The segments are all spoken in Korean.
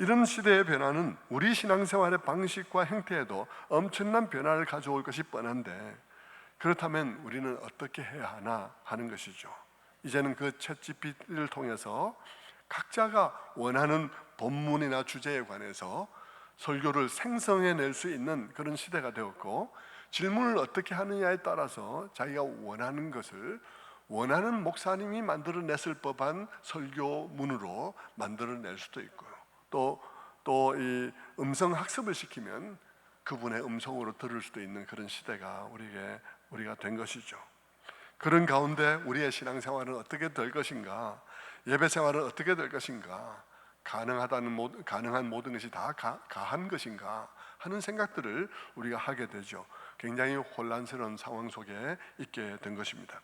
이런 시대의 변화는 우리 신앙생활의 방식과 행태에도 엄청난 변화를 가져올 것이 뻔한데, 그렇다면 우리는 어떻게 해야 하나 하는 것이죠. 이제는 그 챗GPT를 통해서 각자가 원하는 본문이나 주제에 관해서 설교를 생성해낼 수 있는 그런 시대가 되었고, 질문을 어떻게 하느냐에 따라서 자기가 원하는 것을 원하는 목사님이 만들어냈을 법한 설교문으로 만들어낼 수도 있고요. 또 이 음성 학습을 시키면 그분의 음성으로 들을 수도 있는 그런 시대가 우리가 된 것이죠. 그런 가운데 우리의 신앙생활은 어떻게 될 것인가, 예배생활은 어떻게 될 것인가, 가능한 모든 것이 다 가한 것인가 하는 생각들을 우리가 하게 되죠. 굉장히 혼란스러운 상황 속에 있게 된 것입니다.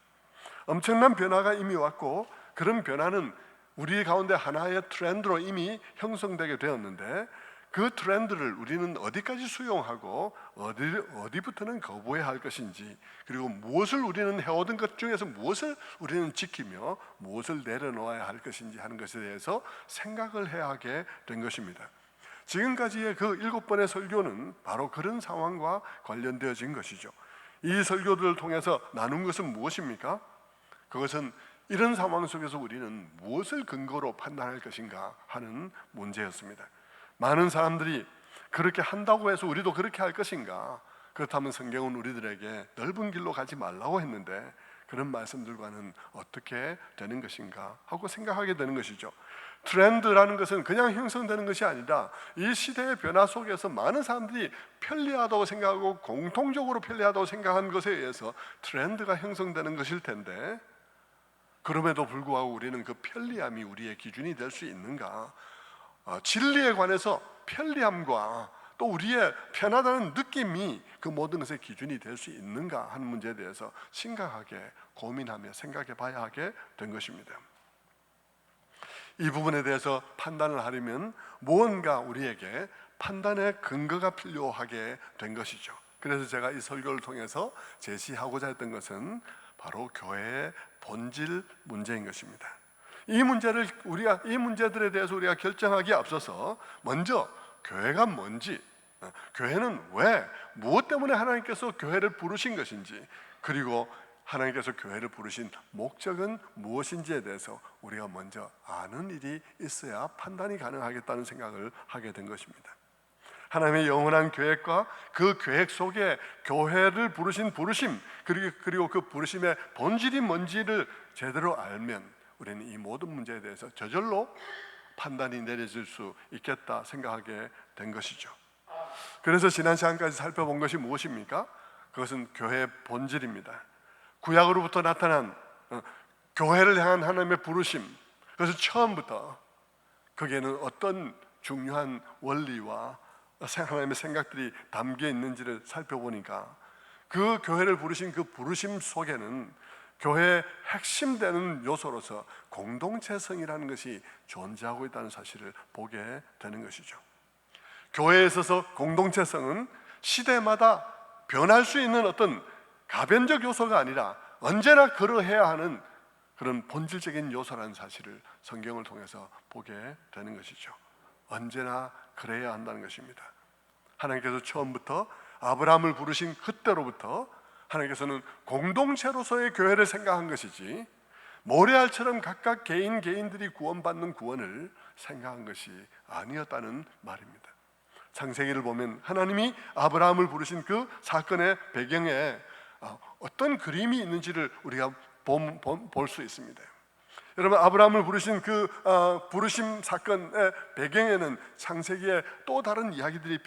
엄청난 변화가 이미 왔고, 그런 변화는 우리 가운데 하나의 트렌드로 이미 형성되게 되었는데, 그 트렌드를 우리는 어디까지 수용하고 어디부터는 거부해야 할 것인지, 그리고 무엇을 우리는 해오던 것 중에서 무엇을 우리는 지키며 무엇을 내려놓아야 할 것인지 하는 것에 대해서 생각을 해야 하게 된 것입니다. 지금까지의 그 7번의 설교는 바로 그런 상황과 관련되어진 것이죠. 이 설교들을 통해서 나눈 것은 무엇입니까? 그것은 이런 상황 속에서 우리는 무엇을 근거로 판단할 것인가 하는 문제였습니다. 많은 사람들이 그렇게 한다고 해서 우리도 그렇게 할 것인가? 그렇다면 성경은 우리들에게 넓은 길로 가지 말라고 했는데 그런 말씀들과는 어떻게 되는 것인가 하고 생각하게 되는 것이죠. 트렌드라는 것은 그냥 형성되는 것이 아니라 이 시대의 변화 속에서 많은 사람들이 편리하다고 생각하고 공통적으로 편리하다고 생각한 것에 의해서 트렌드가 형성되는 것일 텐데, 그럼에도 불구하고 우리는 그 편리함이 우리의 기준이 될 수 있는가? 진리에 관해서 편리함과 또 우리의 편하다는 느낌이 그 모든 것의 기준이 될 수 있는가 하는 문제에 대해서 심각하게 고민하며 생각해 봐야 하게 된 것입니다. 이 부분에 대해서 판단을 하려면 무언가 우리에게 판단의 근거가 필요하게 된 것이죠. 그래서 제가 이 설교를 통해서 제시하고자 했던 것은 바로 교회의 본질 문제인 것입니다. 이 문제들에 대해서 우리가 결정하기에 앞서서 먼저 교회가 뭔지, 교회는 왜, 무엇 때문에 하나님께서 교회를 부르신 것인지, 그리고 하나님께서 교회를 부르신 목적은 무엇인지에 대해서 우리가 먼저 아는 일이 있어야 판단이 가능하겠다는 생각을 하게 된 것입니다. 하나님의 영원한 계획과 그 계획 속에 교회를 부르신 부르심, 그리고 그 부르심의 본질이 뭔지를 제대로 알면 우리는 이 모든 문제에 대해서 저절로 판단이 내려질 수 있겠다 생각하게 된 것이죠. 그래서 지난 시간까지 살펴본 것이 무엇입니까? 그것은 교회의 본질입니다. 구약으로부터 나타난 교회를 향한 하나님의 부르심, 그래서 처음부터 거기에는 어떤 중요한 원리와 하나님의 생각들이 담겨 있는지를 살펴보니까 그 교회를 부르신 그 부르심 속에는 교회의 핵심되는 요소로서 공동체성이라는 것이 존재하고 있다는 사실을 보게 되는 것이죠. 교회에 있어서 공동체성은 시대마다 변할 수 있는 어떤 가변적 요소가 아니라 언제나 그러해야 하는 그런 본질적인 요소라는 사실을 성경을 통해서 보게 되는 것이죠. 언제나 그래야 한다는 것입니다. 하나님께서 처음부터 아브라함을 부르신 그때로부터 하나님께서는 공동체로서의 교회를 생각한 것이지 모래알처럼 각각 개인들이 구원받는 구원을 생각한 것이 아니었다는 말입니다. 창세기를 보면 하나님이 아브라함을 부르신 그 사건의 배경에 어떤 그림이 있는지를 우리가 볼 수 있습니다. 여러분, 아브라함을 부르신 그 부르심 사건의 배경에는 창세기의 또 다른 이야기들이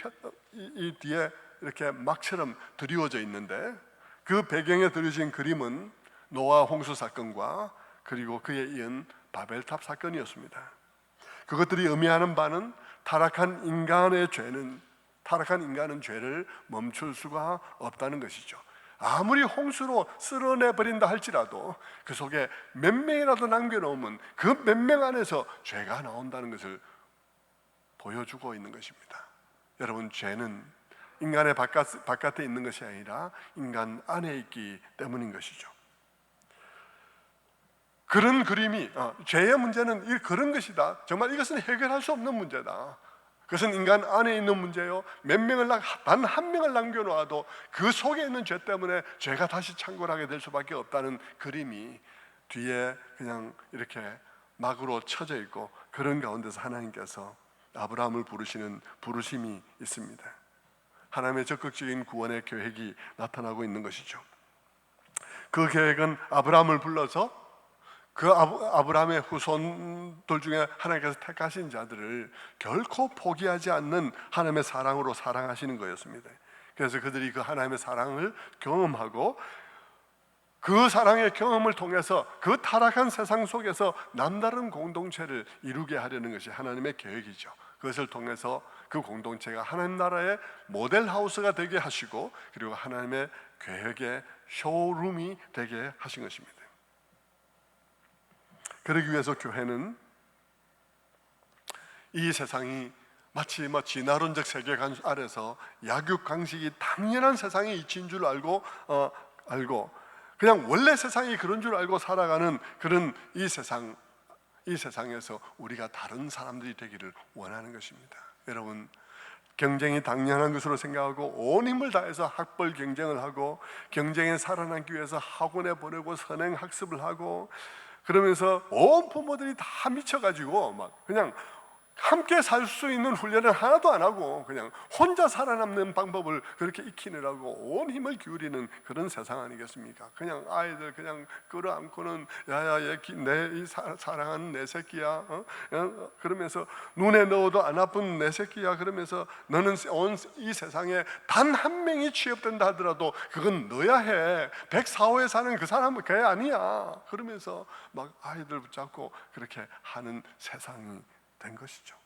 이 뒤에 이렇게 막처럼 드리워져 있는데, 그 배경에 드려진 그림은 노아 홍수 사건과 그리고 그에 이은 바벨탑 사건이었습니다. 그것들이 의미하는 바는 타락한 인간의 죄를 멈출 수가 없다는 것이죠. 아무리 홍수로 쓸어내버린다 할지라도 그 속에 몇 명이라도 남겨놓으면 그 몇 명 안에서 죄가 나온다는 것을 보여주고 있는 것입니다. 여러분, 죄는 인간의 바깥에 있는 것이 아니라 인간 안에 있기 때문인 것이죠. 그런 그림이 죄의 문제는 그런 것이다, 정말 이것은 해결할 수 없는 문제다, 그것은 인간 안에 있는 문제요. 단 한 명을 남겨놓아도 그 속에 있는 죄 때문에 죄가 다시 창궐하게 될 수밖에 없다는 그림이 뒤에 그냥 이렇게 막으로 쳐져 있고, 그런 가운데서 하나님께서 아브라함을 부르시는 부르심이 있습니다. 하나님의 적극적인 구원의 계획이 나타나고 있는 것이죠. 그 계획은 아브라함을 불러서 그 아브라함의 후손들 중에 하나님께서 택하신 자들을 결코 포기하지 않는 하나님의 사랑으로 사랑하시는 거였습니다. 그래서 그들이 그 하나님의 사랑을 경험하고 그 사랑의 경험을 통해서 그 타락한 세상 속에서 남다른 공동체를 이루게 하려는 것이 하나님의 계획이죠. 그것을 통해서 그 공동체가 하나님 나라의 모델하우스가 되게 하시고, 그리고 하나님의 계획의 쇼룸이 되게 하신 것입니다. 그러기 위해서 교회는 이 세상이 마치 진화론적 세계관 아래서 약육강식이 당연한 세상이 이치인 줄 알고 그냥 원래 세상이 그런 줄 알고 살아가는 그런 이 세상에서 우리가 다른 사람들이 되기를 원하는 것입니다. 여러분, 경쟁이 당연한 것으로 생각하고 온 힘을 다해서 학벌 경쟁을 하고, 경쟁에 살아남기 위해서 학원에 보내고 선행 학습을 하고, 그러면서 온 부모들이 다 미쳐가지고 막 그냥 함께 살 수 있는 훈련을 하나도 안 하고 그냥 혼자 살아남는 방법을 그렇게 익히느라고 온 힘을 기울이는 그런 세상 아니겠습니까? 그냥 아이들 그냥 끌어안고는 야야 내 사랑하는 내 새끼야, 그러면서 눈에 넣어도 안 아픈 내 새끼야, 그러면서 너는 온 이 세상에 단 한 명이 취업된다 하더라도 그건 너야 해. 104호에 사는 그 사람은 걔 아니야. 그러면서 막 아이들 붙잡고 그렇게 하는 세상이 된 것이죠.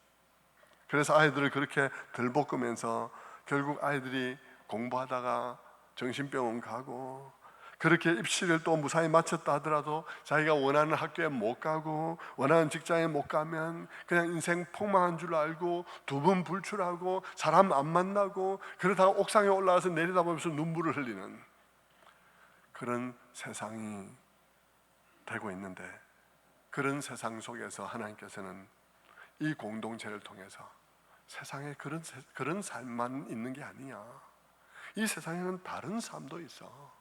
그래서 아이들을 그렇게 들볶으면서 결국 아이들이 공부하다가 정신병원 가고, 그렇게 입시를 또 무사히 마쳤다 하더라도 자기가 원하는 학교에 못 가고 원하는 직장에 못 가면 그냥 인생 폭망한 줄 알고 두분불출하고 사람 안 만나고, 그러다가 옥상에 올라가서 내려다보면서 눈물을 흘리는 그런 세상이 되고 있는데, 그런 세상 속에서 하나님께서는 이 공동체를 통해서 세상에 그런 삶만 있는 게 아니야. 이 세상에는 다른 삶도 있어.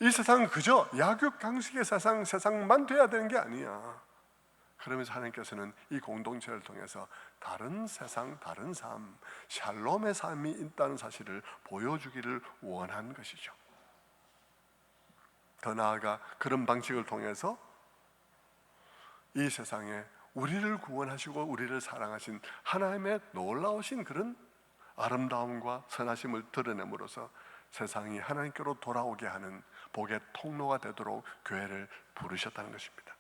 이 세상은 그저 약육강식의 세상만 돼야 되는 게 아니야. 그러면서 하나님께서는 이 공동체를 통해서 다른 세상, 다른 삶, 샬롬의 삶이 있다는 사실을 보여주기를 원한 것이죠. 더 나아가 그런 방식을 통해서 이 세상에 우리를 구원하시고 우리를 사랑하신 하나님의 놀라우신 그런 아름다움과 선하심을 드러냄으로써 세상이 하나님께로 돌아오게 하는 복의 통로가 되도록 교회를 부르셨다는 것입니다.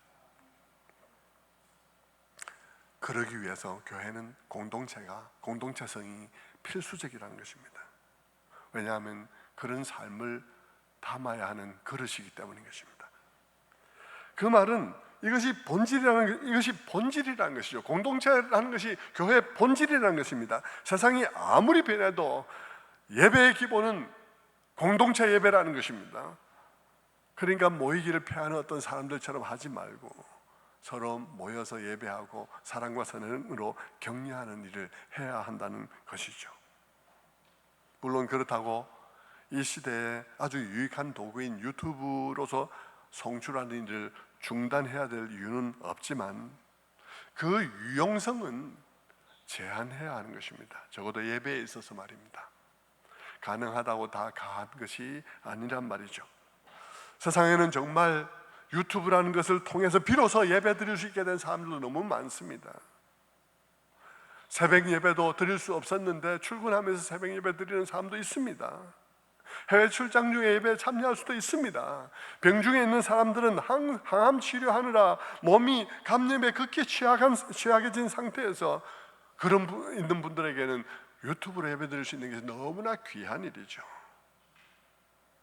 그러기 위해서 교회는 공동체성이 필수적이라는 것입니다. 왜냐하면 그런 삶을 담아야 하는 그릇이기 때문인 것입니다. 그 말은 이것이 본질이라는 것이죠. 공동체라는 것이 교회의 본질이라는 것입니다. 세상이 아무리 변해도 예배의 기본은 공동체 예배라는 것입니다. 그러니까 모이기를 피하는 어떤 사람들처럼 하지 말고 서로 모여서 예배하고 사랑과 선행으로 격려하는 일을 해야 한다는 것이죠. 물론 그렇다고 이 시대에 아주 유익한 도구인 유튜브로서 송출하는 일을 중단해야 될 이유는 없지만 그 유용성은 제한해야 하는 것입니다. 적어도 예배에 있어서 말입니다. 가능하다고 다 가한 것이 아니란 말이죠. 세상에는 정말 유튜브라는 것을 통해서 비로소 예배 드릴 수 있게 된 사람들도 너무 많습니다. 새벽 예배도 드릴 수 없었는데 출근하면서 새벽 예배 드리는 사람도 있습니다. 해외 출장 중에 예배에 참여할 수도 있습니다. 병중에 있는 사람들은 항암 치료하느라 몸이 감염에 극히 취약해진 상태에서 그런 있는 분들에게는 유튜브로 예배 드릴 수 있는 게 너무나 귀한 일이죠.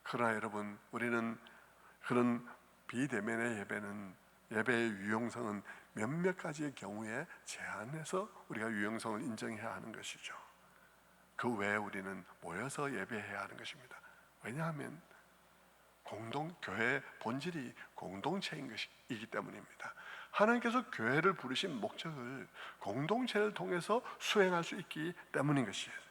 그러나 여러분, 우리는 그런 비대면의 예배의 유용성은 몇몇 가지의 경우에 제한해서 우리가 유용성을 인정해야 하는 것이죠. 그 외에 우리는 모여서 예배해야 하는 것입니다. 왜냐하면 교회의 본질이 공동체인 것이기 때문입니다. 하나님께서 교회를 부르신 목적을 공동체를 통해서 수행할 수 있기 때문인 것이에요.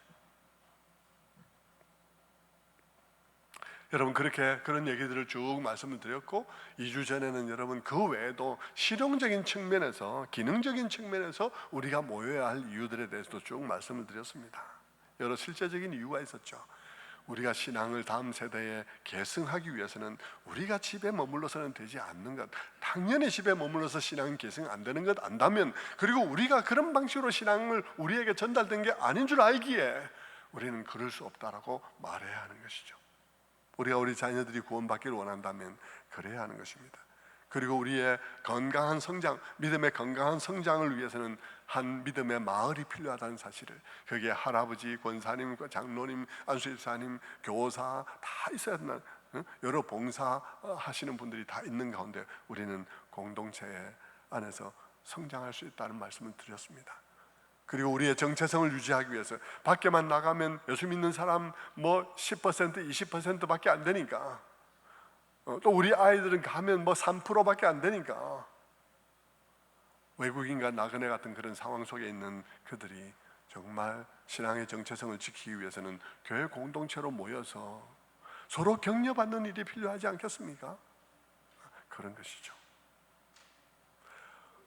여러분, 그런 얘기들을 쭉 말씀을 드렸고, 2주 전에는 여러분 그 외에도 실용적인 측면에서, 기능적인 측면에서 우리가 모여야 할 이유들에 대해서도 쭉 말씀을 드렸습니다. 여러 실제적인 이유가 있었죠. 우리가 신앙을 다음 세대에 계승하기 위해서는 우리가 집에 머물러서는 되지 않는 것, 당연히 집에 머물러서 신앙 계승 안 되는 것 안다면, 그리고 우리가 그런 방식으로 신앙을 우리에게 전달된 게 아닌 줄 알기에 우리는 그럴 수 없다라고 말해야 하는 것이죠. 우리가 우리 자녀들이 구원받기를 원한다면 그래야 하는 것입니다. 그리고 우리의 건강한 성장, 믿음의 건강한 성장을 위해서는 한 믿음의 마을이 필요하다는 사실을, 거기에 할아버지, 권사님, 장로님, 안수집사님, 교사 다 있어야 된다. 여러 봉사 하시는 분들이 다 있는 가운데 우리는 공동체 안에서 성장할 수 있다는 말씀을 드렸습니다. 그리고 우리의 정체성을 유지하기 위해서 밖에만 나가면 예수 믿는 사람 10%, 20%밖에 안 되니까, 또 우리 아이들은 가면 3%밖에 안 되니까, 외국인과 나그네 같은 그런 상황 속에 있는 그들이 정말 신앙의 정체성을 지키기 위해서는 교회 공동체로 모여서 서로 격려받는 일이 필요하지 않겠습니까? 그런 것이죠.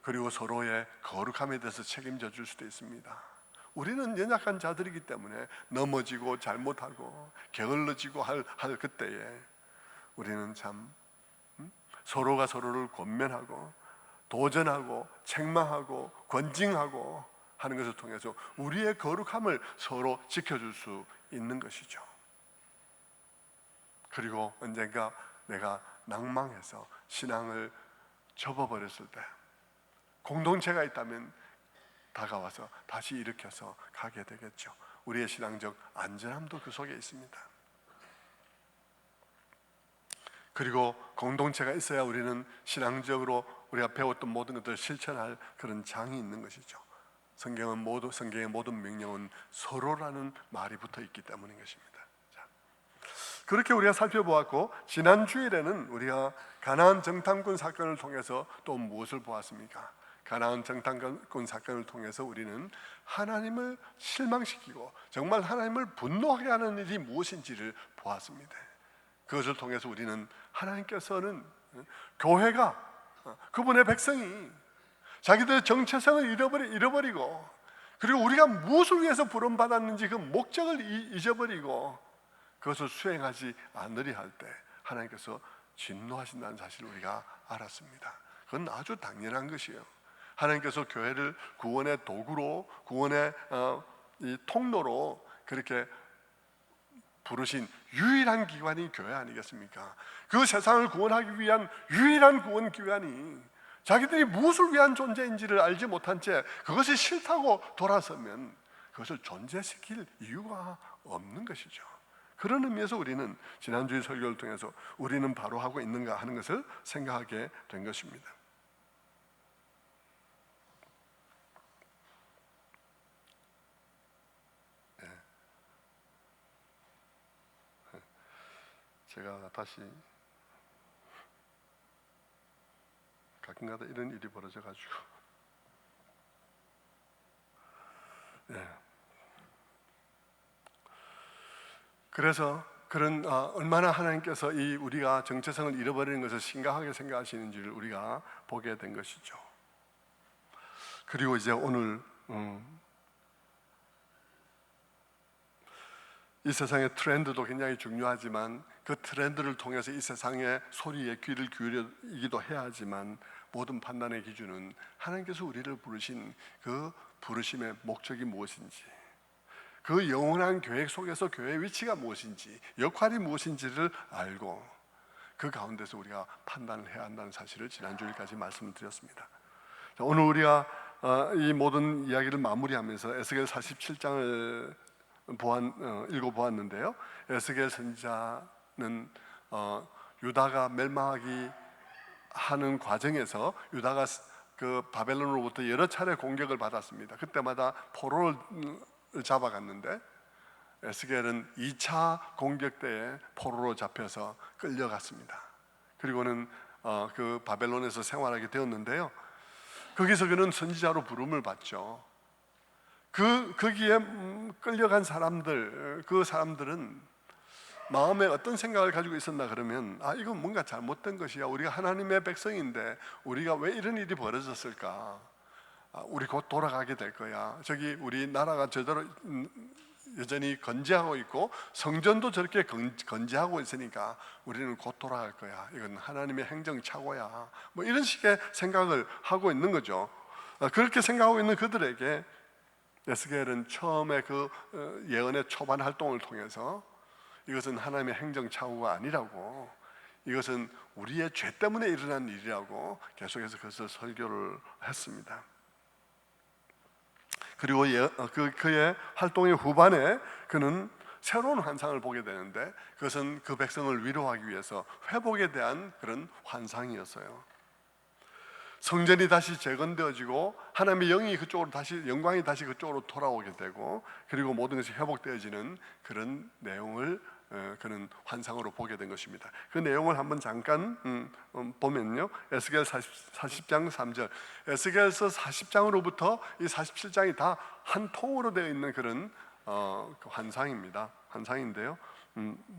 그리고 서로의 거룩함에 대해서 책임져 줄 수도 있습니다. 우리는 연약한 자들이기 때문에 넘어지고 잘못하고 게을러지고 할 그때에 우리는 참 서로가 서로를 권면하고 도전하고 책망하고 권징하고 하는 것을 통해서 우리의 거룩함을 서로 지켜줄 수 있는 것이죠. 그리고 언젠가 내가 낭망해서 신앙을 접어버렸을 때 공동체가 있다면 다가와서 다시 일으켜서 가게 되겠죠. 우리의 신앙적 안전함도 그 속에 있습니다. 그리고 공동체가 있어야 우리는 신앙적으로 우리가 배웠던 모든 것들을 실천할 그런 장이 있는 것이죠. 성경의 모든 명령은 서로라는 말이 붙어 있기 때문인 것입니다. 자, 그렇게 우리가 살펴보았고, 지난 주일에는 우리가 가나안 정탐꾼 사건을 통해서 또 무엇을 보았습니까? 가나안 정탐꾼 사건을 통해서 우리는 하나님을 실망시키고 정말 하나님을 분노하게 하는 일이 무엇인지를 보았습니다. 그것을 통해서 우리는 하나님께서는 교회가, 그분의 백성이 자기들의 정체성을 잃어버리고, 그리고 우리가 무엇을 위해서 부름받았는지 그 목적을 잊어버리고 그것을 수행하지 않으리 할 때 하나님께서 진노하신다는 사실을 우리가 알았습니다. 그건 아주 당연한 것이에요. 하나님께서 교회를 구원의 도구로, 구원의 이 통로로 그렇게 부르신 유일한 기관이 교회 아니겠습니까? 그 세상을 구원하기 위한 유일한 구원 기관이 자기들이 무엇을 위한 존재인지를 알지 못한 채 그것이 싫다고 돌아서면 그것을 존재시킬 이유가 없는 것이죠. 그런 의미에서 우리는 지난주의 설교를 통해서 우리는 바로 하고 있는가 하는 것을 생각하게 된 것입니다. 제가 다시 가끔가다 이런 일이 벌어져가지고, 그래서 그런 얼마나 하나님께서 이 우리가 정체성을 잃어버리는 것을 심각하게 생각하시는지를 우리가 보게 된 것이죠. 그리고 이제 오늘 이 세상의 트렌드도 굉장히 중요하지만 그 트렌드를 통해서 이 세상의 소리에 귀를 기울이기도 해야 하지만 모든 판단의 기준은 하나님께서 우리를 부르신 그 부르심의 목적이 무엇인지, 그 영원한 계획 속에서 교회의 위치가 무엇인지, 역할이 무엇인지를 알고 그 가운데서 우리가 판단을 해야 한다는 사실을 지난주일까지 말씀을 드렸습니다. 자, 오늘 우리가 이 모든 이야기를 마무리하면서 에스겔 47장을 읽어보았는데요, 에스겔 선지자는 유다가 멸망하기 하는 과정에서 유다가 그 바벨론으로부터 여러 차례 공격을 받았습니다. 그때마다 포로를 잡아갔는데 에스겔은 2차 공격 때에 포로로 잡혀서 끌려갔습니다. 그리고는 그 바벨론에서 생활하게 되었는데요, 거기서 그는 선지자로 부름을 받죠. 거기에 끌려간 사람들, 그 사람들은 마음에 어떤 생각을 가지고 있었나 그러면, 이건 뭔가 잘못된 것이야. 우리가 하나님의 백성인데 우리가 왜 이런 일이 벌어졌을까? 우리 곧 돌아가게 될 거야. 저기 우리 나라가 제대로 여전히 건재하고 있고 성전도 저렇게 건재하고 있으니까 우리는 곧 돌아갈 거야. 이건 하나님의 행정착오야. 뭐 이런 식의 생각을 하고 있는 거죠. 그렇게 생각하고 있는 그들에게 에스겔은 처음에 그 예언의 초반 활동을 통해서 이것은 하나님의 행정착오가 아니라고, 이것은 우리의 죄 때문에 일어난 일이라고 계속해서 그것을 설교를 했습니다. 그리고 그의 활동의 후반에 그는 새로운 환상을 보게 되는데, 그것은 그 백성을 위로하기 위해서 회복에 대한 그런 환상이었어요. 성전이 다시 재건되어지고 하나님의 영이 그쪽으로 다시, 영광이 다시 그쪽으로 돌아오게 되고, 그리고 모든 것이 회복되어지는 그런 내용을 그는 환상으로 보게 된 것입니다. 그 내용을 한번 잠깐 보면요, 에스겔 40장 3절, 에스겔서 40장으로부터 이 47장이 다 한 통으로 되어 있는 그런 그 환상입니다. 환상인데요,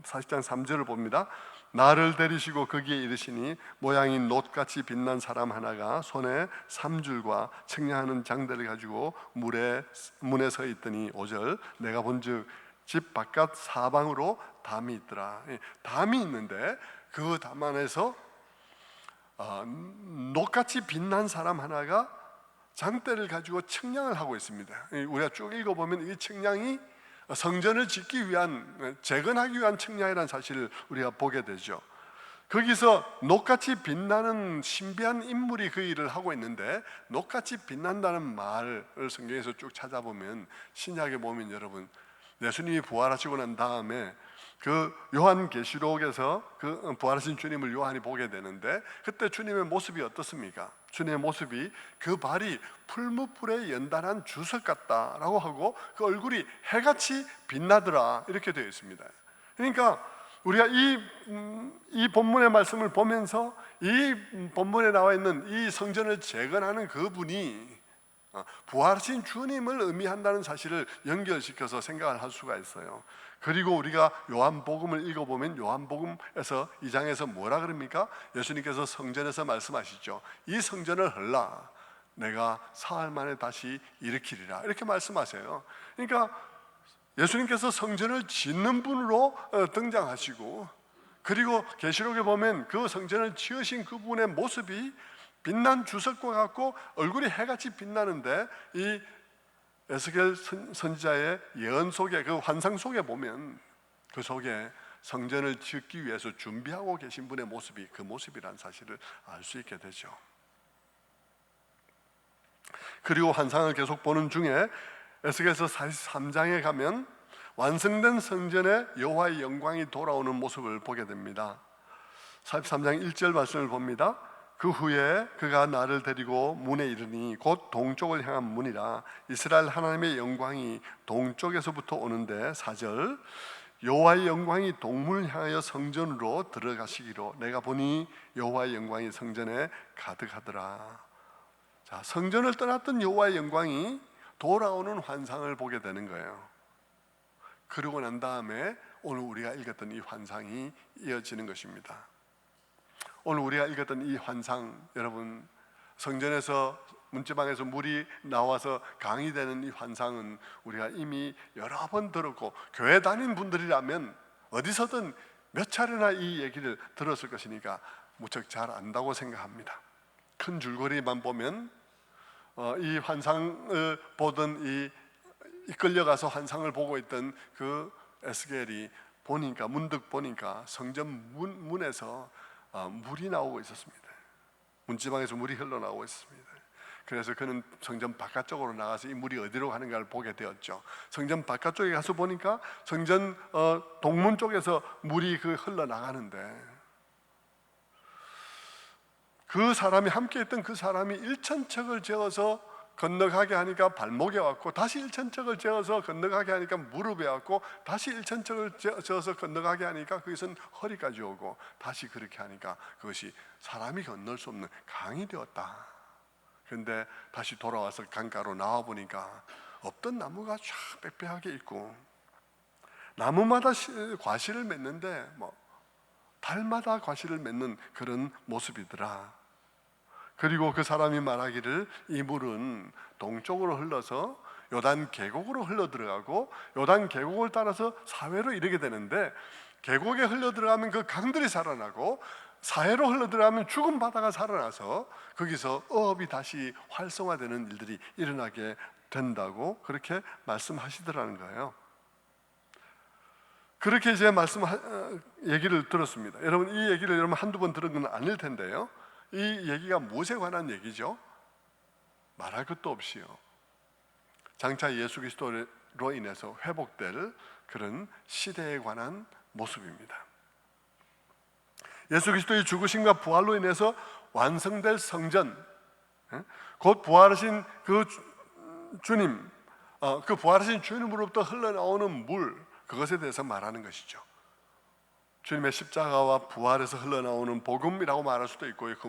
40장 3절을 봅니다. 나를 데리시고 거기에 이르시니 모양이 놋같이 빛난 사람 하나가 손에 삼줄과 측량하는 장대를 가지고 문에 서 있더니 5절, 내가 본즉 집 바깥 사방으로 담이 있더라. 담이 있는데 그 담 안에서 놋같이 빛난 사람 하나가 장대를 가지고 측량을 하고 있습니다. 우리가 쭉 읽어보면 이 측량이 성전을 짓기 위한, 재건하기 위한 측량이라는 사실을 우리가 보게 되죠. 거기서 놋같이 빛나는 신비한 인물이 그 일을 하고 있는데, 놋같이 빛난다는 말을 성경에서 쭉 찾아보면, 신약에 보면 여러분, 예수님이 부활하시고 난 다음에 그 요한계시록에서 그 부활하신 주님을 요한이 보게 되는데, 그때 주님의 모습이 어떻습니까? 주님의 모습이 그 발이 풀무불에 연단한 주석 같다라고 하고 그 얼굴이 해같이 빛나더라, 이렇게 되어 있습니다. 그러니까 우리가 이 본문의 말씀을 보면서 이 본문에 나와 있는 이 성전을 재건하는 그분이 부활하신 주님을 의미한다는 사실을 연결시켜서 생각을 할 수가 있어요. 그리고 우리가 요한복음을 읽어보면 요한복음에서 2장에서 뭐라 그럽니까? 예수님께서 성전에서 말씀하시죠. 이 성전을 헐라 내가 사흘 만에 다시 일으키리라, 이렇게 말씀하세요. 그러니까 예수님께서 성전을 짓는 분으로 등장하시고, 그리고 계시록에 보면 그 성전을 지으신 그분의 모습이 빛난 주석과 같고 얼굴이 해같이 빛나는데, 이 에스겔 선지자의 예언 속에, 그 환상 속에 보면 그 속에 성전을 짓기 위해서 준비하고 계신 분의 모습이 그 모습이라는 사실을 알 수 있게 되죠. 그리고 환상을 계속 보는 중에 에스겔서 43장에 가면 완성된 성전에 여호와의 영광이 돌아오는 모습을 보게 됩니다. 43장 1절 말씀을 봅니다. 그 후에 그가 나를 데리고 문에 이르니 곧 동쪽을 향한 문이라. 이스라엘 하나님의 영광이 동쪽에서부터 오는데 4절, 여호와의 영광이 동문을 향하여 성전으로 들어가시기로 내가 보니 여호와의 영광이 성전에 가득하더라. 자, 성전을 떠났던 여호와의 영광이 돌아오는 환상을 보게 되는 거예요. 그러고 난 다음에 오늘 우리가 읽었던 이 환상이 이어지는 것입니다. 오늘 우리가 읽었던 이 환상, 여러분, 성전에서 문지방에서 물이 나와서 강이 되는 이 환상은 우리가 이미 여러 번 들었고, 교회 다닌 분들이라면 어디서든 몇 차례나 이 얘기를 들었을 것이니까 무척 잘 안다고 생각합니다. 큰 줄거리만 보면 이 환상을 보던 이 이끌려가서 환상을 보고 있던 그 에스겔이 보니까, 문득 보니까 성전 문에서 물이 나오고 있었습니다. 문지방에서 물이 흘러나오고 있었습니다. 그래서 그는 성전 바깥쪽으로 나가서 이 물이 어디로 가는가를 보게 되었죠. 성전 바깥쪽에 가서 보니까 성전 동문 쪽에서 물이 흘러나가는데, 그 사람이 함께 있던 그 사람이 1,000척을 재어서 건너가게 하니까 발목에 왔고, 다시 1,000척을 재어서 건너가게 하니까 무릎에 왔고, 다시 1,000척을 재어서 건너가게 하니까 그것은 허리까지 오고, 다시 그렇게 하니까 그것이 사람이 건널 수 없는 강이 되었다. 근데 다시 돌아와서 강가로 나와 보니까 없던 나무가 쫙 빽빽하게 있고, 나무마다 과실을 맺는데 달마다 과실을 맺는 그런 모습이더라. 그리고 그 사람이 말하기를 이 물은 동쪽으로 흘러서 요단 계곡으로 흘러 들어가고, 요단 계곡을 따라서 사회로 이르게 되는데, 계곡에 흘러 들어가면 그 강들이 살아나고, 사해로 흘러 들어가면 죽은 바다가 살아나서 거기서 어업이 다시 활성화되는 일들이 일어나게 된다고 그렇게 말씀하시더라는 거예요. 그렇게 이제 얘기를 들었습니다. 여러분, 이 얘기를 여러분 한두 번 들은 건 아닐 텐데요, 이 얘기가 무엇에 관한 얘기죠? 말할 것도 없이요, 장차 예수 그리스도로 인해서 회복될 그런 시대에 관한 모습입니다. 예수 그리스도의 죽으심과 부활로 인해서 완성될 성전, 곧 부활하신 그 주님, 그 부활하신 주님으로부터 흘러나오는 물, 그것에 대해서 말하는 것이죠. 주님의 십자가와 부활에서 흘러나오는 복음이라고 말할 수도 있고요. 그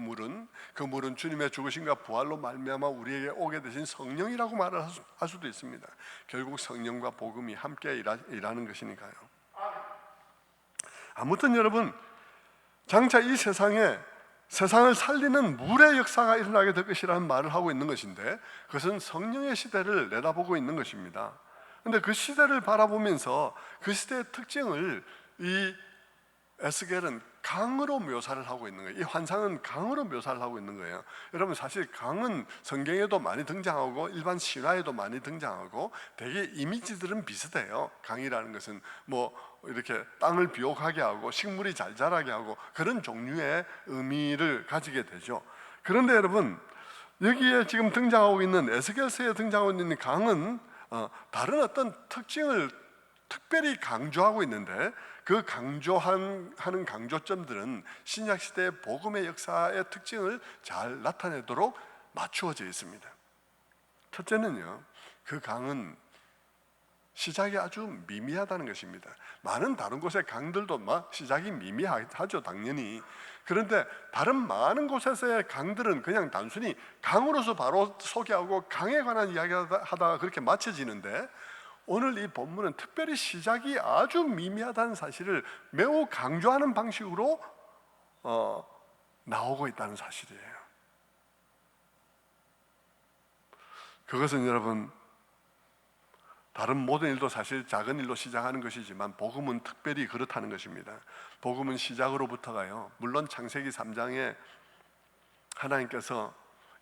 물은 주님의 죽으심과 부활로 말미암아 우리에게 오게 되신 성령이라고 말할 수도 있습니다. 결국 성령과 복음이 함께 일하는 것이니까요. 아무튼 여러분, 장차 이 세상을 살리는 물의 역사가 일어나게 될 것이라는 말을 하고 있는 것인데, 그것은 성령의 시대를 내다보고 있는 것입니다. 그런데 그 시대를 바라보면서 그 시대의 특징을 이 에스겔은 강으로 묘사를 하고 있는 거예요. 이 환상은 강으로 묘사를 하고 있는 거예요. 여러분, 사실 강은 성경에도 많이 등장하고 일반 신화에도 많이 등장하고 되게 이미지들은 비슷해요. 강이라는 것은 이렇게 땅을 비옥하게 하고 식물이 잘 자라게 하고 그런 종류의 의미를 가지게 되죠. 그런데 여러분, 여기에 지금 등장하고 있는 에스겔서에 등장하고 있는 강은 다른 어떤 특징을 특별히 강조하고 있는데, 그 하는 강조점들은 신약시대의 복음의 역사의 특징을 잘 나타내도록 맞추어져 있습니다. 첫째는요, 그 강은 시작이 아주 미미하다는 것입니다. 많은 다른 곳의 강들도 시작이 미미하죠, 당연히. 그런데 다른 많은 곳에서의 강들은 그냥 단순히 강으로서 바로 소개하고 강에 관한 이야기하다가 그렇게 마쳐지는데, 오늘 이 본문은 특별히 시작이 아주 미미하다는 사실을 매우 강조하는 방식으로 나오고 있다는 사실이에요. 그것은 여러분, 다른 모든 일도 사실 작은 일로 시작하는 것이지만 복음은 특별히 그렇다는 것입니다. 복음은 시작으로부터가요, 물론 창세기 3장에 하나님께서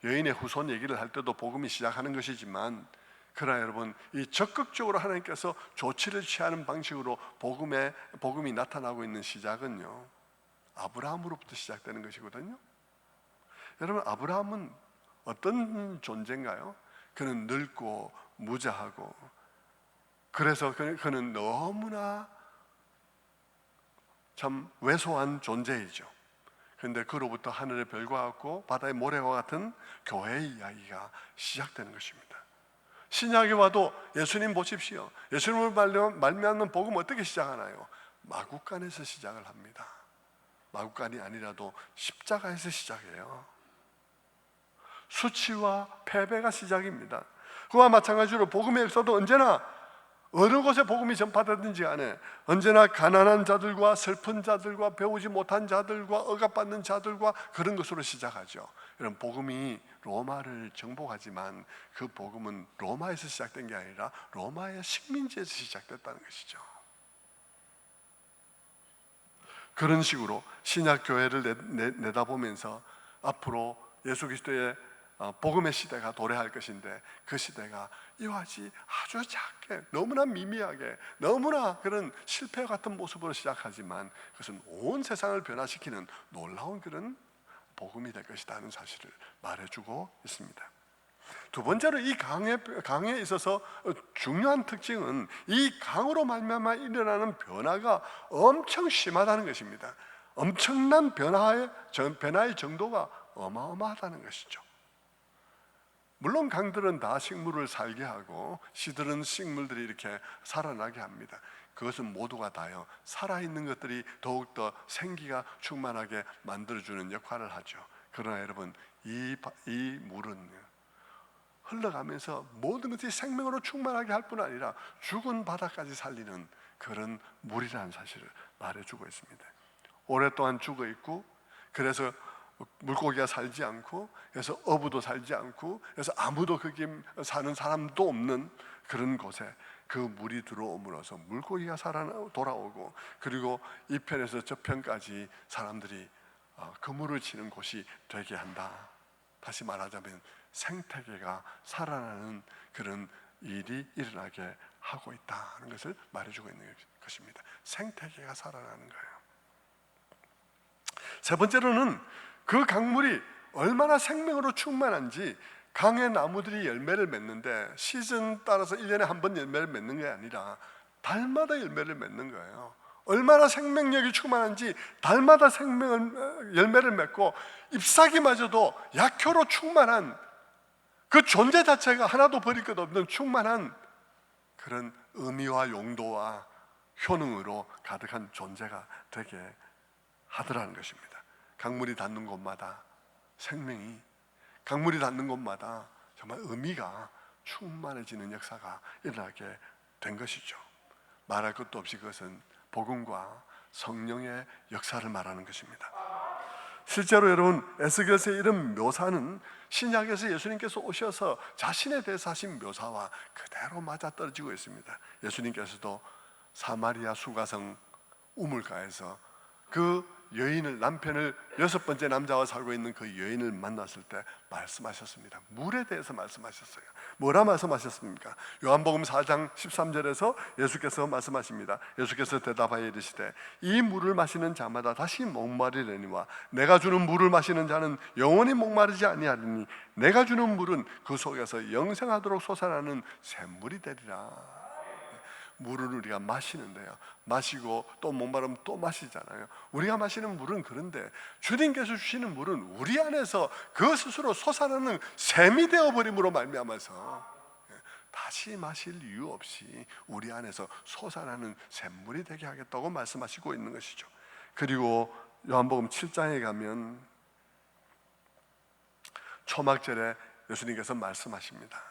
여인의 후손 얘기를 할 때도 복음이 시작하는 것이지만, 그러나 여러분, 이 적극적으로 하나님께서 조치를 취하는 방식으로 복음이 나타나고 있는 시작은요, 아브라함으로부터 시작되는 것이거든요. 여러분, 아브라함은 어떤 존재인가요? 그는 늙고 무자하고, 그래서 그는 너무나 참 왜소한 존재이죠. 그런데 그로부터 하늘의 별과 같고 바다의 모래와 같은 교회의 이야기가 시작되는 것입니다. 신약에 와도 예수님 보십시오. 예수님을 말미암는 복음 어떻게 시작하나요? 마구간에서 시작을 합니다. 마구간이 아니라도 십자가에서 시작해요. 수치와 패배가 시작입니다. 그와 마찬가지로 복음의 역사도 언제나 어느 곳에 복음이 전파되든지 간에 언제나 가난한 자들과 슬픈 자들과 배우지 못한 자들과 억압받는 자들과 그런 것으로 시작하죠. 이런 복음이 로마를 정복하지만 그 복음은 로마에서 시작된 게 아니라 로마의 식민지에서 시작됐다는 것이죠. 그런 식으로 신약 교회를 내다보면서 앞으로 예수 그리스도의 복음의 시대가 도래할 것인데, 그 시대가 이와 같이 아주 작게, 너무나 미미하게, 너무나 그런 실패 같은 모습으로 시작하지만 그것은 온 세상을 변화시키는 놀라운 그런 복음이 될 것이다 하는 사실을 말해주고 있습니다. 두 번째로 이 강에 있어서 중요한 특징은 이 강으로 말미암아 일어나는 변화가 엄청 심하다는 것입니다. 엄청난 변화의 정도가 어마어마하다는 것이죠. 물론 강들은 다 식물을 살게 하고 씨들은 식물들이 이렇게 살아나게 합니다. 그것은 모두가 다요, 살아있는 것들이 더욱더 생기가 충만하게 만들어주는 역할을 하죠. 그러나 여러분, 이 물은 흘러가면서 모든 것이 생명으로 충만하게 할 뿐 아니라 죽은 바다까지 살리는 그런 물이라는 사실을 말해주고 있습니다. 오랫동안 죽어 있고, 그래서 물고기가 살지 않고, 그래서 어부도 살지 않고, 그래서 아무도 거기 사는 사람도 없는 그런 곳에 그 물이 들어옴으로써 물고기가 살아 돌아오고, 그리고 이 편에서 저 편까지 사람들이 그물을 치는 곳이 되게 한다. 다시 말하자면 생태계가 살아나는 그런 일이 일어나게 하고 있다는 것을 말해주고 있는 것입니다. 생태계가 살아나는 거예요. 세 번째로는 그 강물이 얼마나 생명으로 충만한지, 강의 나무들이 열매를 맺는데 시즌 따라서 1년에 한 번 열매를 맺는 게 아니라 달마다 열매를 맺는 거예요. 얼마나 생명력이 충만한지 달마다 열매를 맺고, 잎사귀마저도 약효로 충만한, 그 존재 자체가 하나도 버릴 것 없는 충만한 그런 의미와 용도와 효능으로 가득한 존재가 되게 하더라는 것입니다. 강물이 닿는 곳마다 생명이, 강물이 닿는 곳마다 정말 의미가 충만해지는 역사가 일어나게 된 것이죠. 말할 것도 없이 그것은 복음과 성령의 역사를 말하는 것입니다. 실제로 여러분, 에스겔서의 이런 묘사는 신약에서 예수님께서 오셔서 자신에 대해서 하신 묘사와 그대로 맞아떨어지고 있습니다. 예수님께서도 사마리아 수가성 우물가에서 그 여인을, 남편을 6번째 남자와 살고 있는 그 여인을 만났을 때 말씀하셨습니다. 물에 대해서 말씀하셨어요. 뭐라 말씀하셨습니까? 요한복음 4장 13절에서 예수께서 말씀하십니다. 예수께서 대답하여 이르시되 이 물을 마시는 자마다 다시 목마르려니와 내가 주는 물을 마시는 자는 영원히 목마르지 아니하리니 내가 주는 물은 그 속에서 영생하도록 솟아나는 샘물이 되리라. 물을 우리가 마시는데요, 마시고 또 목마르면 또 마시잖아요. 우리가 마시는 물은, 그런데 주님께서 주시는 물은 우리 안에서 그 스스로 솟아나는 샘이 되어버림으로 말미암아서 다시 마실 이유 없이 우리 안에서 솟아나는 샘물이 되게 하겠다고 말씀하시고 있는 것이죠. 그리고 요한복음 7장에 가면 초막절에 예수님께서 말씀하십니다.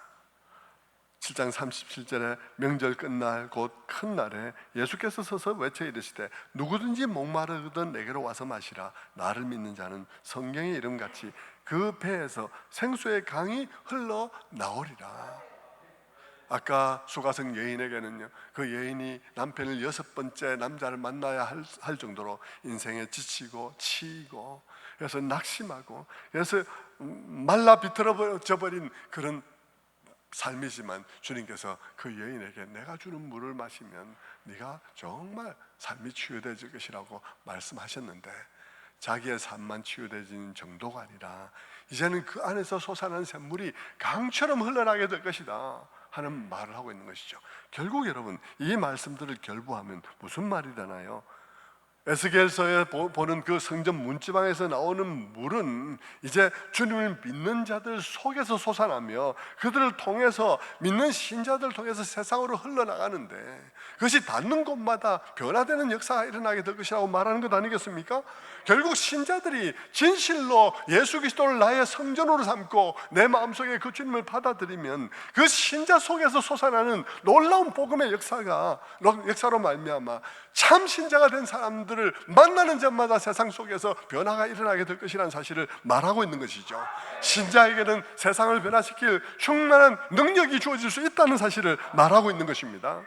7장 37절에 명절 끝날 곧 큰 날에 예수께서 서서 외쳐 이르시되 누구든지 목마르거든 내게로 와서 마시라. 나를 믿는 자는 성경의 이름같이 그 배에서 생수의 강이 흘러나오리라. 아까 수가성 여인에게는요, 그 여인이 남편을 6번째 남자를 만나야 할 정도로 인생에 지치고 치이고, 그래서 낙심하고, 그래서 말라 비틀어져 버린 그런 삶이지만 주님께서 그 여인에게 내가 주는 물을 마시면 네가 정말 삶이 치유되질 것이라고 말씀하셨는데, 자기의 삶만 치유되지는 정도가 아니라 이제는 그 안에서 솟아난 샘물이 강처럼 흘러나게 될 것이다 하는 말을 하고 있는 것이죠. 결국 여러분, 이 말씀들을 결부하면 무슨 말이 되나요? 에스겔서에 보는 그 성전 문지방에서 나오는 물은 이제 주님을 믿는 자들 속에서 솟아나며 그들을 통해서, 믿는 신자들을 통해서 세상으로 흘러나가는데, 그것이 닿는 곳마다 변화되는 역사가 일어나게 될 것이라고 말하는 것 아니겠습니까? 결국 신자들이 진실로 예수 그리스도를 나의 성전으로 삼고 내 마음속에 그 주님을 받아들이면 그 신자 속에서 솟아나는 놀라운 복음의 역사로 말미암아 참 신자가 된 사람들을 만나는 점마다 세상 속에서 변화가 일어나게 될 것이라는 사실을 말하고 있는 것이죠. 신자에게는 세상을 변화시킬 충만한 능력이 주어질 수 있다는 사실을 말하고 있는 것입니다.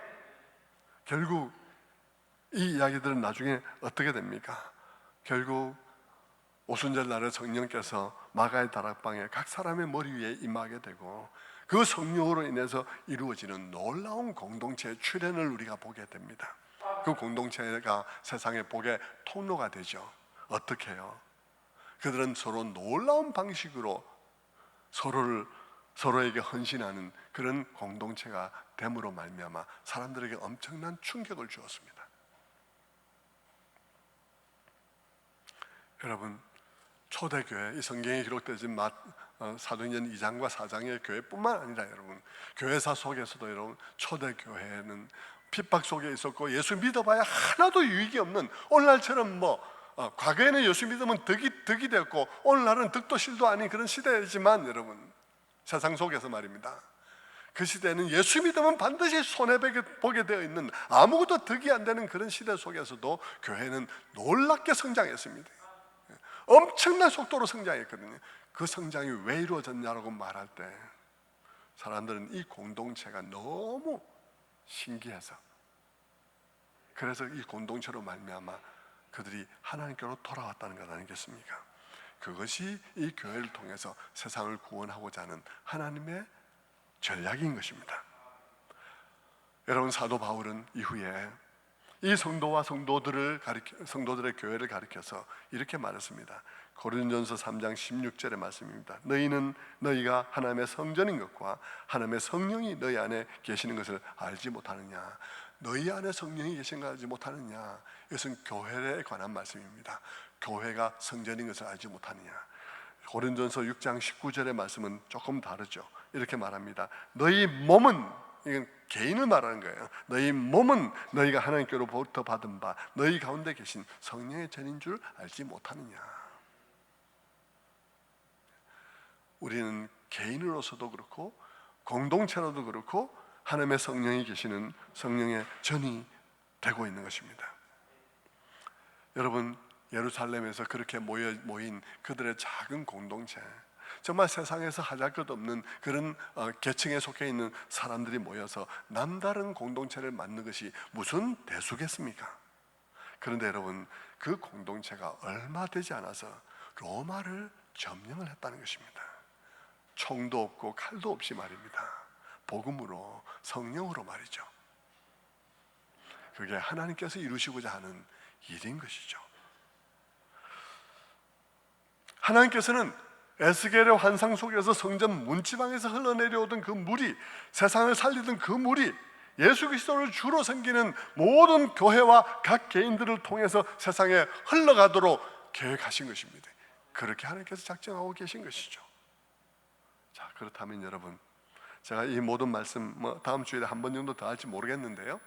결국 이 이야기들은 나중에 어떻게 됩니까? 결국 오순절 날에 성령께서 마가의 다락방에 각 사람의 머리 위에 임하게 되고, 그 성령으로 인해서 이루어지는 놀라운 공동체의 출현을 우리가 보게 됩니다. 그 공동체가 세상의 복의 통로가 되죠. 어떻게 해요? 그들은 서로 놀라운 방식으로 서로에게 헌신하는 그런 공동체가 됨으로 말미암아 사람들에게 엄청난 충격을 주었습니다. 여러분, 초대교회, 이 성경에 기록되어진 사도행전 2장과 4장의 교회뿐만 아니라 여러분, 교회사 속에서도 여러분, 초대교회는 핍박 속에 있었고 예수 믿어봐야 하나도 유익이 없는, 오늘날처럼 과거에는 예수 믿으면 덕이 되었고 오늘날은 덕도 실도 아닌 그런 시대이지만 여러분, 세상 속에서 말입니다. 그 시대는 예수 믿으면 반드시 손해보게 되어 있는 아무것도 득이 안 되는 그런 시대 속에서도 교회는 놀랍게 성장했습니다. 엄청난 속도로 성장했거든요. 그 성장이 왜 이루어졌냐라고 말할 때 사람들은 이 공동체가 너무 신기해서, 그래서 이 공동체로 말미암아 그들이 하나님께로 돌아왔다는 것 아니겠습니까? 그것이 이 교회를 통해서 세상을 구원하고자 하는 하나님의 전략인 것입니다. 여러분, 사도 바울은 이후에 이 성도와 성도들의 교회를 가리켜서 이렇게 말했습니다. 고린도전서 3장 16절의 말씀입니다. 너희는 너희가 하나님의 성전인 것과 하나님의 성령이 너희 안에 계시는 것을 알지 못하느냐. 너희 안에 성령이 계신 걸 알지 못하느냐. 이것은 교회에 관한 말씀입니다. 교회가 성전인 것을 알지 못하느냐. 고린도전서 6장 19절의 말씀은 조금 다르죠. 이렇게 말합니다. 너희 몸은, 이건 개인을 말하는 거예요. 너희 몸은 너희가 하나님께로부터 받은 바 너희 가운데 계신 성령의 전인 줄 알지 못하느냐. 우리는 개인으로서도 그렇고 공동체로도 그렇고 하나님의 성령이 계시는 성령의 전이 되고 있는 것입니다. 여러분, 예루살렘에서 그렇게 모인 그들의 작은 공동체, 정말 세상에서 하잘 것 없는 그런 계층에 속해 있는 사람들이 모여서 남다른 공동체를 만든 것이 무슨 대수겠습니까? 그런데 여러분, 그 공동체가 얼마 되지 않아서 로마를 점령을 했다는 것입니다. 총도 없고 칼도 없이 말입니다. 복음으로, 성령으로 말이죠. 그게 하나님께서 이루시고자 하는 일인 것이죠. 하나님께서는 에스겔의 환상 속에서 성전 문지방에서 흘러내려오던 그 물이, 세상을 살리던 그 물이 예수 그리스도를 주로 섬기는 모든 교회와 각 개인들을 통해서 세상에 흘러가도록 계획하신 것입니다. 그렇게 하나님께서 작정하고 계신 것이죠. 자, 그렇다면 여러분, 제가 이 모든 말씀 다음 주일에 한 번 정도 더 할지 모르겠는데요,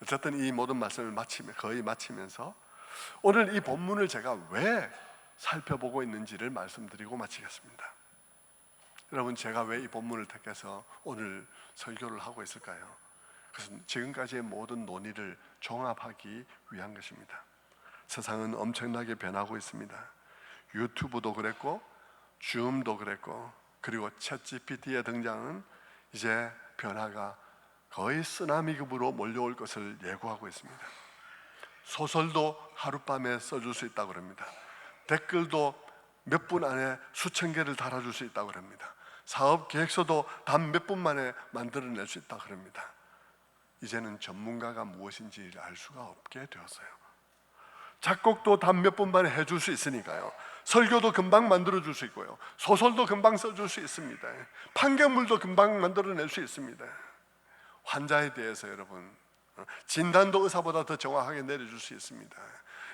어쨌든 이 모든 말씀을 거의 마치면서 오늘 이 본문을 제가 왜 살펴보고 있는지를 말씀드리고 마치겠습니다. 여러분, 제가 왜 이 본문을 택해서 오늘 설교를 하고 있을까요? 그것은 지금까지의 모든 논의를 종합하기 위한 것입니다. 세상은 엄청나게 변하고 있습니다. 유튜브도 그랬고 줌도 그랬고, 그리고 챗GPT의 등장은 이제 변화가 거의 쓰나미급으로 몰려올 것을 예고하고 있습니다. 소설도 하룻밤에 써줄 수 있다고 합니다. 댓글도 몇 분 안에 수천 개를 달아줄 수 있다고 합니다. 사업 계획서도 단 몇 분 만에 만들어낼 수 있다고 합니다. 이제는 전문가가 무엇인지 알 수가 없게 되었어요. 작곡도 단 몇 분 만에 해줄 수 있으니까요. 설교도 금방 만들어줄 수 있고요. 소설도 금방 써줄 수 있습니다. 판결물도 금방 만들어낼 수 있습니다. 환자에 대해서 여러분, 진단도 의사보다 더 정확하게 내려줄 수 있습니다.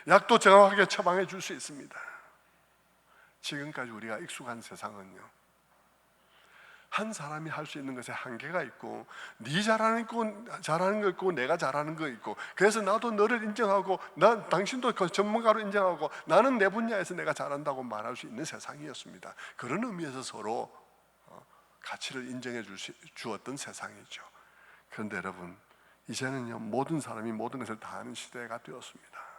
약도 정확하게 처방해 줄 수 있습니다. 지금까지 우리가 익숙한 세상은요, 한 사람이 할 수 있는 것에 한계가 있고, 네 잘하는 거 있고 내가 잘하는 거 있고, 그래서 나도 너를 인정하고 당신도 그 전문가로 인정하고 나는 내 분야에서 내가 잘한다고 말할 수 있는 세상이었습니다. 그런 의미에서 서로 가치를 인정해 주었던 세상이죠. 그런데 여러분, 이제는요, 모든 사람이 모든 것을 다 아는 시대가 되었습니다.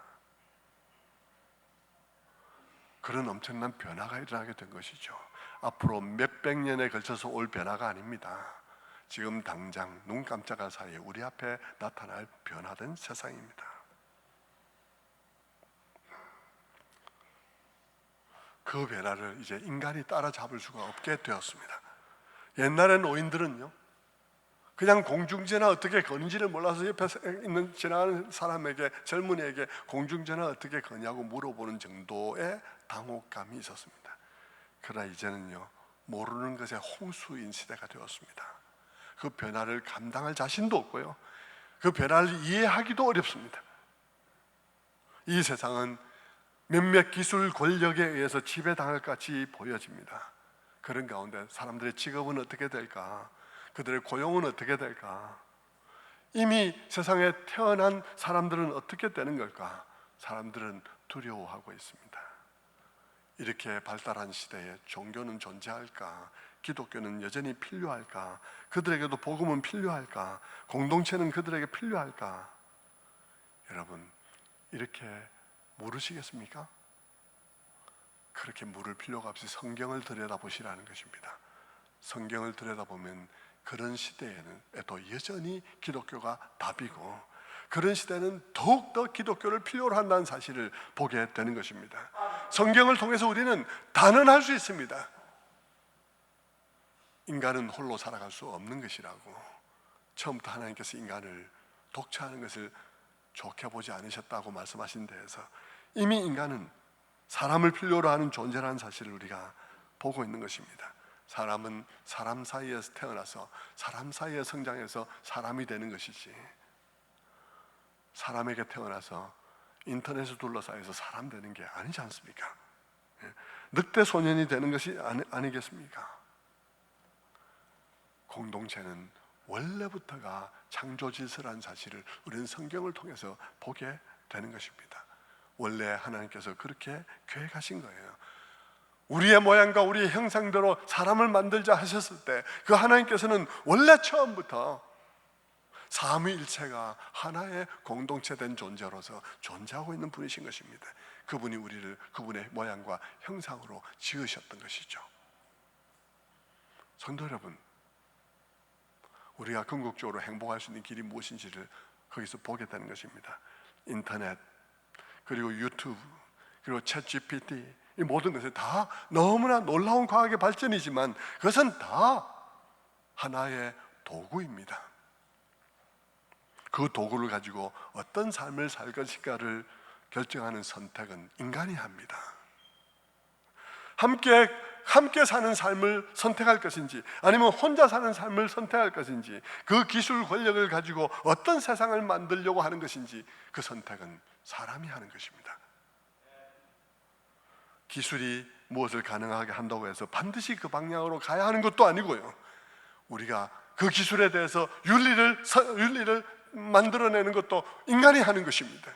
그런 엄청난 변화가 일어나게 된 것이죠. 앞으로 몇백 년에 걸쳐서 올 변화가 아닙니다. 지금 당장 눈 깜짝할 사이에 우리 앞에 나타날 변화된 세상입니다. 그 변화를 이제 인간이 따라잡을 수가 없게 되었습니다. 옛날의 노인들은요, 그냥 공중전화 어떻게 거는지를 몰라서 옆에 있는 지나가는 사람에게, 젊은이에게 공중전화 어떻게 거냐고 물어보는 정도의 당혹감이 있었습니다. 그러나 이제는요, 모르는 것에 홍수인 시대가 되었습니다. 그 변화를 감당할 자신도 없고요, 그 변화를 이해하기도 어렵습니다. 이 세상은 몇몇 기술 권력에 의해서 지배당할 같이 보여집니다. 그런 가운데 사람들의 직업은 어떻게 될까? 그들의 고용은 어떻게 될까? 이미 세상에 태어난 사람들은 어떻게 되는 걸까? 사람들은 두려워하고 있습니다. 이렇게 발달한 시대에 종교는 존재할까? 기독교는 여전히 필요할까? 그들에게도 복음은 필요할까? 공동체는 그들에게 필요할까? 여러분, 이렇게 물으시겠습니까? 그렇게 물을 필요가 없이 성경을 들여다보시라는 것입니다. 성경을 들여다보면 그런 시대에도 여전히 기독교가 답이고, 그런 시대는 더욱더 기독교를 필요로 한다는 사실을 보게 되는 것입니다. 성경을 통해서 우리는 단언할 수 있습니다. 인간은 홀로 살아갈 수 없는 것이라고. 처음부터 하나님께서 인간을 독차하는 것을 좋게 보지 않으셨다고 말씀하신 데에서 이미 인간은 사람을 필요로 하는 존재라는 사실을 우리가 보고 있는 것입니다. 사람은 사람 사이에서 태어나서 사람 사이에 성장해서 사람이 되는 것이지, 사람에게 태어나서 인터넷을 둘러싸여서 사람 되는 게 아니지 않습니까? 늑대 소년이 되는 것이 아니겠습니까? 공동체는 원래부터가 창조 질서라는 사실을 우리는 성경을 통해서 보게 되는 것입니다. 원래 하나님께서 그렇게 계획하신 거예요. 우리의 모양과 우리의 형상대로 사람을 만들자 하셨을 때 그 하나님께서는 원래 처음부터 삼위일체가 하나의 공동체된 존재로서 존재하고 있는 분이신 것입니다. 그분이 우리를 그분의 모양과 형상으로 지으셨던 것이죠. 성도 여러분, 우리가 궁극적으로 행복할 수 있는 길이 무엇인지를 거기서 보게 되는 것입니다. 인터넷, 그리고 유튜브, 그리고 챗 GPT, 이 모든 것이 다 너무나 놀라운 과학의 발전이지만 그것은 다 하나의 도구입니다. 그 도구를 가지고 어떤 삶을 살 것인가를 결정하는 선택은 인간이 합니다. 함께 사는 삶을 선택할 것인지, 아니면 혼자 사는 삶을 선택할 것인지, 그 기술 권력을 가지고 어떤 세상을 만들려고 하는 것인지, 그 선택은 사람이 하는 것입니다. 기술이 무엇을 가능하게 한다고 해서 반드시 그 방향으로 가야 하는 것도 아니고요, 우리가 그 기술에 대해서 윤리를 만들어내는 것도 인간이 하는 것입니다.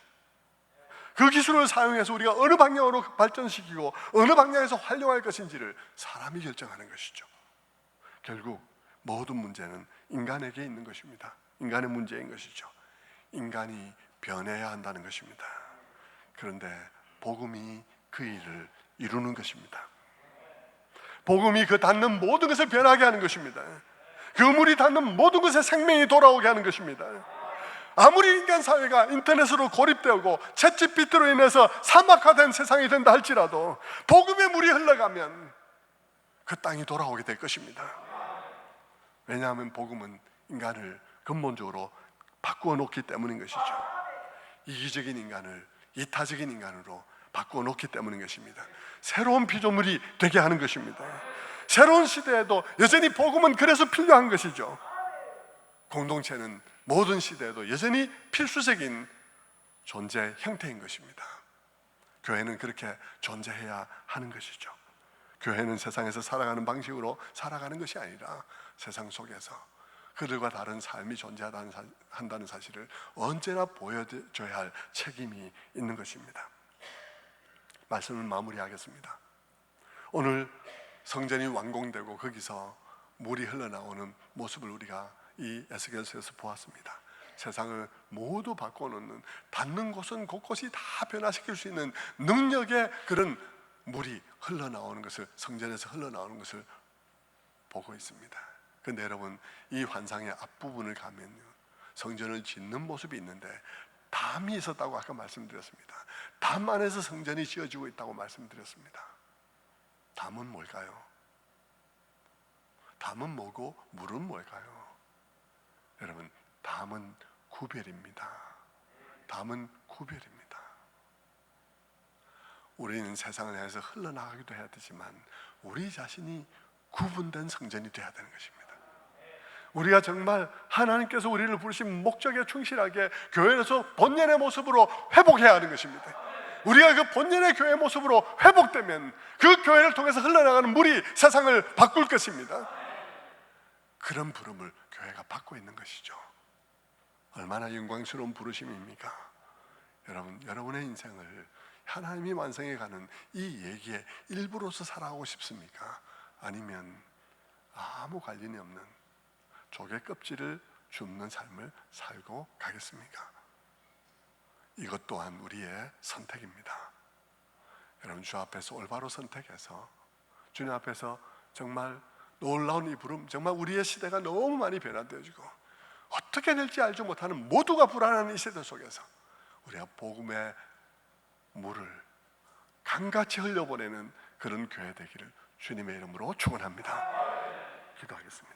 그 기술을 사용해서 우리가 어느 방향으로 발전시키고 어느 방향에서 활용할 것인지를 사람이 결정하는 것이죠. 결국 모든 문제는 인간에게 있는 것입니다. 인간의 문제인 것이죠. 인간이 변해야 한다는 것입니다. 그런데 복음이 그 일을 이루는 것입니다. 복음이 그 닿는 모든 것을 변하게 하는 것입니다. 그 물이 닿는 모든 것에 생명이 돌아오게 하는 것입니다. 아무리 인간 사회가 인터넷으로 고립되고 챗GPT로 인해서 사막화된 세상이 된다 할지라도 복음의 물이 흘러가면 그 땅이 돌아오게 될 것입니다. 왜냐하면 복음은 인간을 근본적으로 바꾸어 놓기 때문인 것이죠. 이기적인 인간을 이타적인 인간으로 바꾸어 놓기 때문인 것입니다. 새로운 피조물이 되게 하는 것입니다. 새로운 시대에도 여전히 복음은 그래서 필요한 것이죠. 공동체는 모든 시대에도 여전히 필수적인 존재 형태인 것입니다. 교회는 그렇게 존재해야 하는 것이죠. 교회는 세상에서 살아가는 방식으로 살아가는 것이 아니라 세상 속에서 그들과 다른 삶이 존재한다는 사실을 언제나 보여줘야 할 책임이 있는 것입니다. 말씀을 마무리하겠습니다. 오늘 성전이 완공되고 거기서 물이 흘러나오는 모습을 우리가 이 에스겔서에서 보았습니다. 세상을 모두 바꿔놓는, 닿는 곳은 곳곳이 다 변화시킬 수 있는 능력의 그런 물이 흘러나오는 것을, 성전에서 흘러나오는 것을 보고 있습니다. 그런데 여러분, 이 환상의 앞부분을 가면요, 성전을 짓는 모습이 있는데 담이 있었다고 아까 말씀드렸습니다. 담 안에서 성전이 지어지고 있다고 말씀드렸습니다. 담은 뭘까요? 담은 뭐고 물은 뭘까요? 여러분, 담은 구별입니다. 담은 구별입니다. 우리는 세상을 향해서 흘러나가기도 해야 되지만 우리 자신이 구분된 성전이 되어야 되는 것입니다. 우리가 정말 하나님께서 우리를 부르신 목적에 충실하게 교회에서 본연의 모습으로 회복해야 하는 것입니다. 우리가 그 본연의 교회 모습으로 회복되면 그 교회를 통해서 흘러나가는 물이 세상을 바꿀 것입니다. 그런 부름을 교회가 받고 있는 것이죠. 얼마나 영광스러운 부르심입니까? 여러분, 여러분의 인생을 하나님이 완성해 가는 이 얘기의 일부로서 살아가고 싶습니까? 아니면 아무 관련이 없는 조개 껍질을 줍는 삶을 살고 가겠습니까? 이것 또한 우리의 선택입니다. 여러분, 주 앞에서 올바로 선택해서 주님 앞에서 정말 놀라운 이 부름, 정말 우리의 시대가 너무 많이 변화되어지고 어떻게 될지 알지 못하는 모두가 불안한 이 세대 속에서 우리가 복음의 물을 강같이 흘려보내는 그런 교회 되기를 주님의 이름으로 축원합니다. 기도하겠습니다.